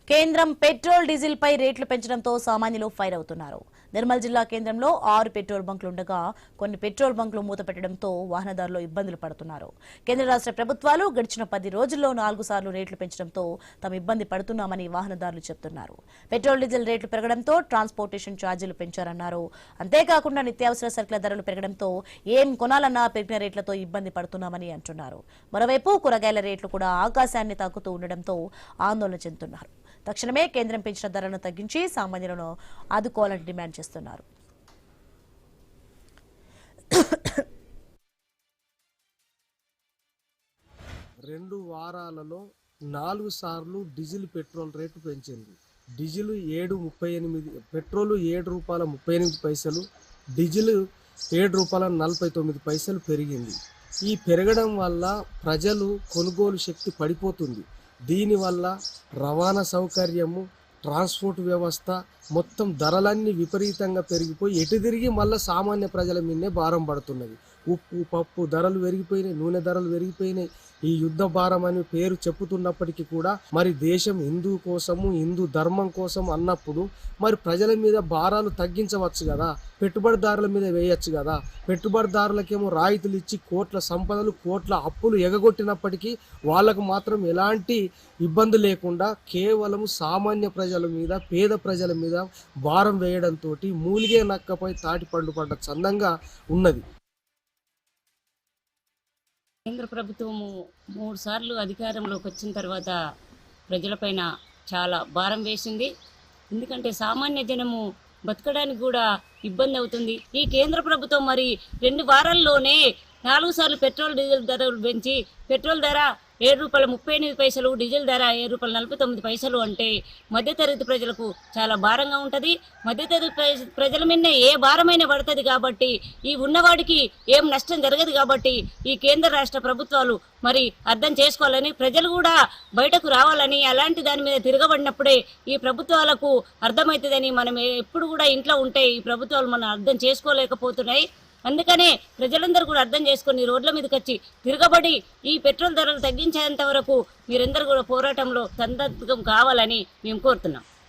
కేంద్రం petrol diesel పై రేట్లు పెంచడంతో సామాన్యులు ఫైర్ అవుతున్నారు. నిర్మల్ జిల్లా కేంద్రంలో 6 పెట్రోల్ బంకులు ఉండగా కొన్ని పెట్రోల్ బంకులు మూతపెట్టడంతో వాహనదారులు ఇబ్బందులు పడుతున్నారు. కేంద్ర రాష్ట్ర ప్రభుత్వాలు గడిచిన 10 రోజుల్లో 4 సార్లు రేట్లు పెంచడంతో తాము ఇబ్బంది పడుతున్నామని వాహనదారులు చెబుతున్నారు. పెట్రోల్ డీజిల్ రేట్లు పెరగడంతో ట్రాన్స్పోర్టేషన్ ఛార్జీలు పెంచారన్నారు. అంతేకాకుండా నిత్యావసర సరుకుల ధరలు పెరగడంతో ఏం కొనాలన్నా పెరిగిన రేట్లతో ఇబ్బంది పడుతున్నామని అంటున్నారు. మరోవైపు కూరగాయల రేట్లు కూడా ఆకాశాన్ని తాకుతూ ఉండడంతో ఆందోళన చెందుతున్నారు. తక్షణమే కేంద్రం పెంచిన ధరలను తగ్గించి సామాన్యులను ఆదుకోవాలని డిమాండ్ చేస్తున్నారు. రెండు వారాలలో 4 సార్లు డీజిల్ పెట్రోల్ రేటు పెంచింది. డీజిల్ 7.38, పెట్రోల్ ₹7.38, డీజిల్ ₹7.49 పెరిగింది. ఈ పెరగడం వల్ల ప్రజలు కొనుగోలు శక్తి పడిపోతుంది. దీనివల్ల రవాణా సౌకర్యము, ట్రాన్స్పోర్ట్ వ్యవస్థ మొత్తం ధరలన్నీ విపరీతంగా పెరిగిపోయి ఎటు తిరిగి మళ్ళీ సామాన్య ప్రజల మీదనే భారం పడుతున్నది. ఉప్పు, పప్పు ధరలు పెరిగిపోయినాయి, నూనె ధరలు పెరిగిపోయినాయి. ఈ యుద్ధ భారం అని పేరు చెప్పుతున్నప్పటికీ కూడా మరి దేశం హిందూ కోసము, హిందూ ధర్మం కోసం అన్నప్పుడు మరి ప్రజల మీద భారాలు తగ్గించవచ్చు కదా, పెట్టుబడిదారుల మీద వేయచ్చు కదా. పెట్టుబడిదారులకేమో రాయితీలు ఇచ్చి కోట్ల సంపదలు, కోట్ల అప్పులు ఎగగొట్టినప్పటికీ వాళ్ళకు మాత్రం ఎలాంటి ఇబ్బంది లేకుండా కేవలం సామాన్య ప్రజల మీద, పేద ప్రజల మీద భారం వేయడంతో మూలిగే నక్కపై తాటి పండు పడ్డ చందంగా ఉన్నది. కేంద్ర ప్రభుత్వము 3 సార్లు అధికారంలోకి వచ్చిన తర్వాత ప్రజలపైన చాలా భారం వేసింది. ఎందుకంటే సామాన్య జనము బతకడానికి కూడా ఇబ్బంది అవుతుంది. ఈ కేంద్ర ప్రభుత్వం మరి 2 వారాల్లోనే 4 సార్లు పెట్రోల్ డీజిల్ ధరలు పెంచి పెట్రోల్ ధర ₹7.38, డీజిల్ ధర ₹7.49 అంటే మధ్యతరగతి ప్రజలకు చాలా భారంగా ఉంటుంది. మధ్యతరగతి ప్రజల మీదనే ఏ భారమైనా పడుతుంది కాబట్టి ఈ ఉన్నవాడికి ఏం నష్టం జరగదు కాబట్టి ఈ కేంద్ర రాష్ట్ర ప్రభుత్వాలు మరి అర్థం చేసుకోవాలని, ప్రజలు కూడా బయటకు రావాలని, అలాంటి దాని మీద తిరగబడినప్పుడే ఈ ప్రభుత్వాలకు అర్థమవుతుందని, మనం ఎప్పుడు కూడా ఇంట్లో ఉంటే ఈ ప్రభుత్వాలు మనం అర్థం చేసుకోలేకపోతున్నాయి. అందుకనే ప్రజలందరూ కూడా అర్థం చేసుకొని రోడ్ల మీదకి వచ్చి తిరగబడి ఈ పెట్రోల్ ధరలు తగ్గించేంత వరకు మీరందరూ కూడా పోరాటంలో సందర్భం కావాలని మేము కోరుతున్నాం.